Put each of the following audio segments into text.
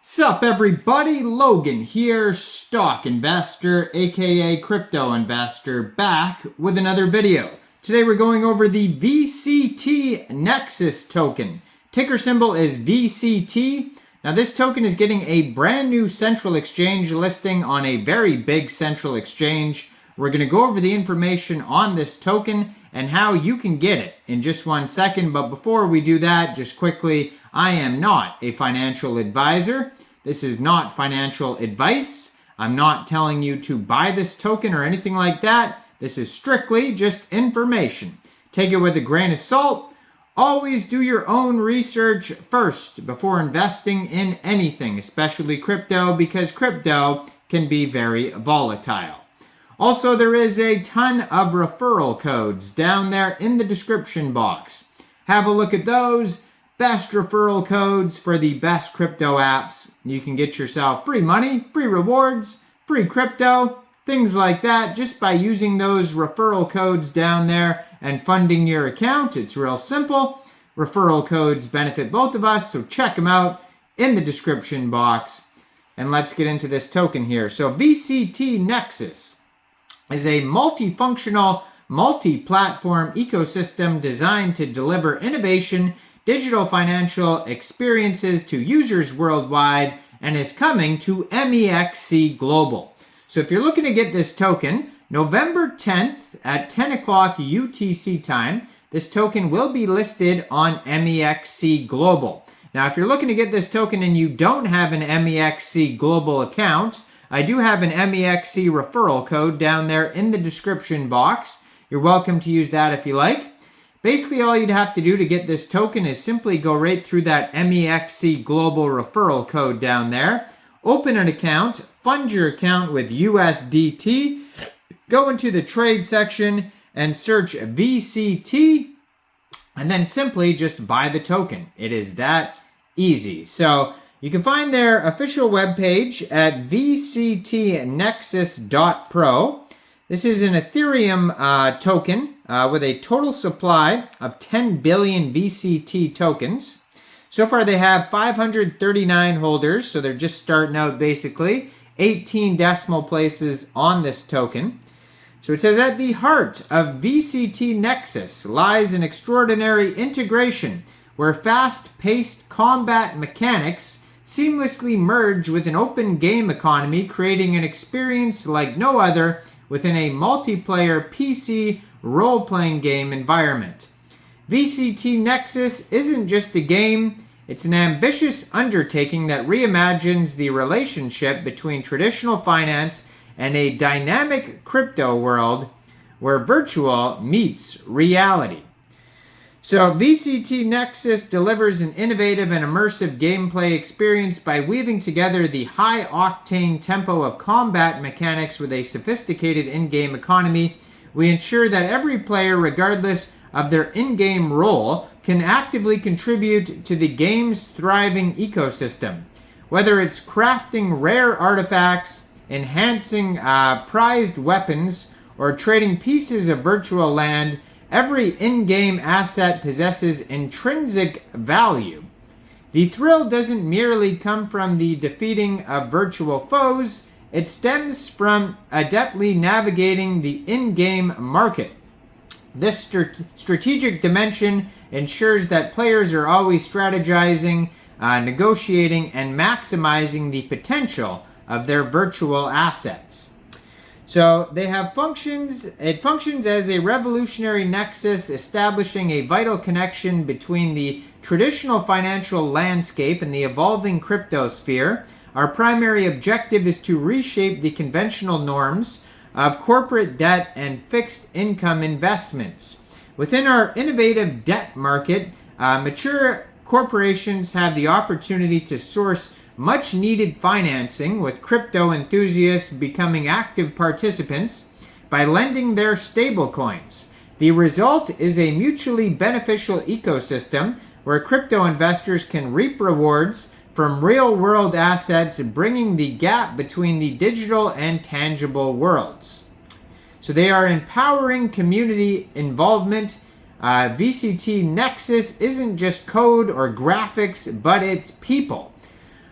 Sup everybody, Logan here, stock investor aka crypto investor, back with another video. Today we're going over the VCT Nexus token. Ticker symbol is VCT. Now this token is getting a brand new central exchange listing on a very big central exchange. We're going to go over the information on this token and how you can get it in just 1 second. But before we do that, just quickly, I am not a financial advisor. This is not financial advice. I'm not telling you to buy this token or anything like that. This is strictly just information. Take it with a grain of salt. Always do your own research first before investing in anything, especially crypto, because crypto can be very volatile. Also, there is a ton of referral codes down there in the description box. Have a look at those. Best referral codes for the best crypto apps. You can get yourself free money, free rewards, free crypto, things like that just by using those referral codes down there and funding your account. It's real simple. Referral codes benefit both of us, so check them out in the description box. And let's get into this token here. So VCT Nexus is a multifunctional, multi-platform ecosystem designed to deliver innovation, digital financial experiences to users worldwide, and is coming to MEXC Global. So if you're looking to get this token, November 10th at 10 o'clock UTC time, this token will be listed on MEXC Global. Now, if you're looking to get this token and you don't have an MEXC Global account, I do have an MEXC referral code down there in the description box. You're welcome to use that if you like. Basically, all you'd have to do to get this token is simply go right through that MEXC Global referral code down there, open an account, fund your account with USDT, go into the trade section and search VCT, and then simply just buy the token. It is that easy. So you can find their official webpage at VCTNexus.pro. This is an Ethereum token with a total supply of 10 billion VCT tokens. So far they have 539 holders, so they're just starting out basically. 18 decimal places on this token. So it says, at the heart of VCT Nexus lies an extraordinary integration where fast-paced combat mechanics seamlessly merge with an open game economy, creating an experience like no other within a multiplayer PC role-playing game environment. VCT Nexus isn't just a game, it's an ambitious undertaking that reimagines the relationship between traditional finance and a dynamic crypto world where virtual meets reality. So VCT Nexus delivers an innovative and immersive gameplay experience by weaving together the high-octane tempo of combat mechanics with a sophisticated in-game economy. We ensure that every player, regardless of their in-game role, can actively contribute to the game's thriving ecosystem. Whether it's crafting rare artifacts, enhancing prized weapons, or trading pieces of virtual land, every in-game asset possesses intrinsic value. The thrill doesn't merely come from the defeating of virtual foes, it stems from adeptly navigating the in-game market. This strategic dimension ensures that players are always strategizing, negotiating, and maximizing the potential of their virtual assets. So they have functions. It functions as a revolutionary nexus, establishing a vital connection between the traditional financial landscape and the evolving crypto sphere. Our primary objective is to reshape the conventional norms of corporate debt and fixed income investments. Within our innovative debt market, mature corporations have the opportunity to source much needed financing, with crypto enthusiasts becoming active participants by lending their stablecoins. The result is a mutually beneficial ecosystem where crypto investors can reap rewards from real-world assets, bringing the gap between the digital and tangible worlds. So they are empowering community involvement. VCT Nexus isn't just code or graphics, but it's people.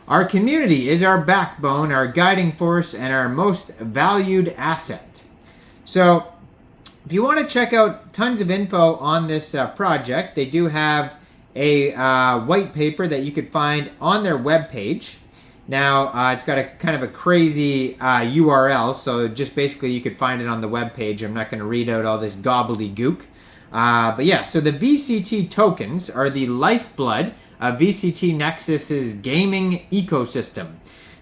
Our community is our backbone, our guiding force, and our most valued asset. So if you want to check out tons of info on this project, they do have a white paper that you could find on their webpage. Now, it's got a kind of a crazy URL, so just basically you could find it on the webpage. I'm not going to read out all this gobbledygook. But yeah, so the VCT tokens are the lifeblood of VCT Nexus's gaming ecosystem.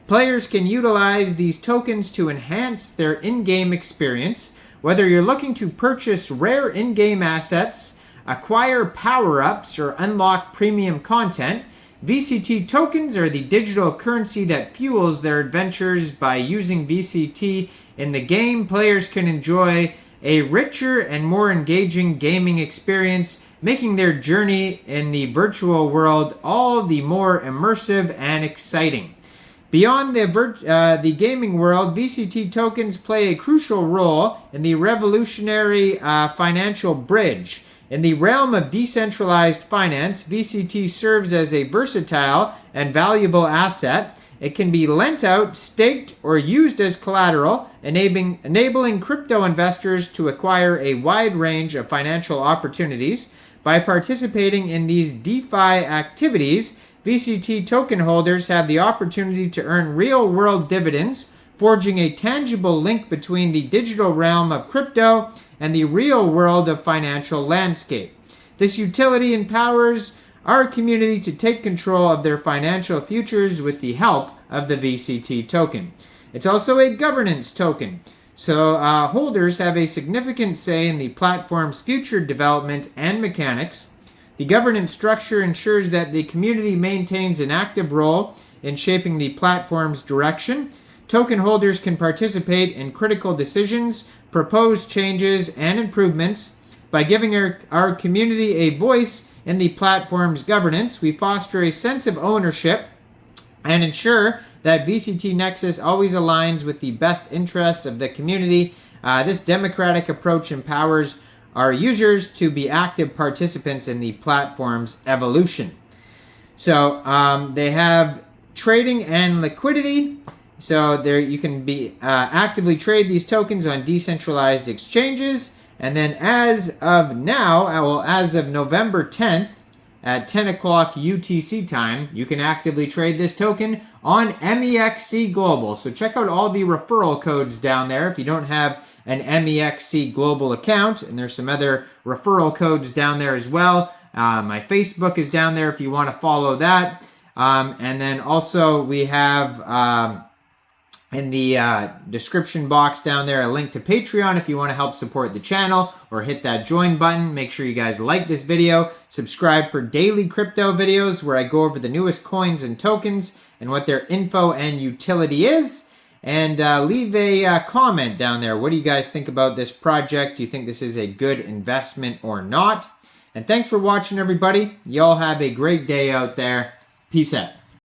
Players can utilize these tokens to enhance their in-game experience, whether you're looking to purchase rare in-game assets, acquire power-ups, or unlock premium content. VCT tokens are the digital currency that fuels their adventures. By using VCT in the game, players can enjoy a richer and more engaging gaming experience, making their journey in the virtual world all the more immersive and exciting. Beyond the gaming world, VCT tokens play a crucial role in the revolutionary financial bridge. In the realm of decentralized finance, VCT serves as a versatile and valuable asset. It can be lent out, staked, or used as collateral, enabling crypto investors to acquire a wide range of financial opportunities. By participating in these DeFi activities, VCT token holders have the opportunity to earn real-world dividends, forging a tangible link between the digital realm of crypto and the real world of financial landscape. This utility empowers our community to take control of their financial futures with the help of the VCT token. It's also a governance token, so holders have a significant say in the platform's future development and mechanics. The governance structure ensures that the community maintains an active role in shaping the platform's direction. Token holders can participate in critical decisions, propose changes and improvements. By giving our community a voice in the platform's governance, we foster a sense of ownership and ensure that VCT Nexus always aligns with the best interests of the community. This democratic approach empowers our users to be active participants in the platform's evolution. So they have trading and liquidity. So there you can be actively trade these tokens on decentralized exchanges. And then as of now, well, as of November 10th at 10 o'clock UTC time, you can actively trade this token on MEXC Global. So check out all the referral codes down there if you don't have an MEXC Global account. And there's some other referral codes down there as well. My Facebook is down there if you want to follow that. And then also we have in the description box down there a link to Patreon if you want to help support the channel, or hit that join button. Make sure you guys like this video, subscribe for daily crypto videos where I go over the newest coins and tokens and what their info and utility is, and leave a comment down there. What do you guys think about this project? Do you think this is a good investment or not? And thanks for watching, everybody. Y'all have a great day out there. Peace out.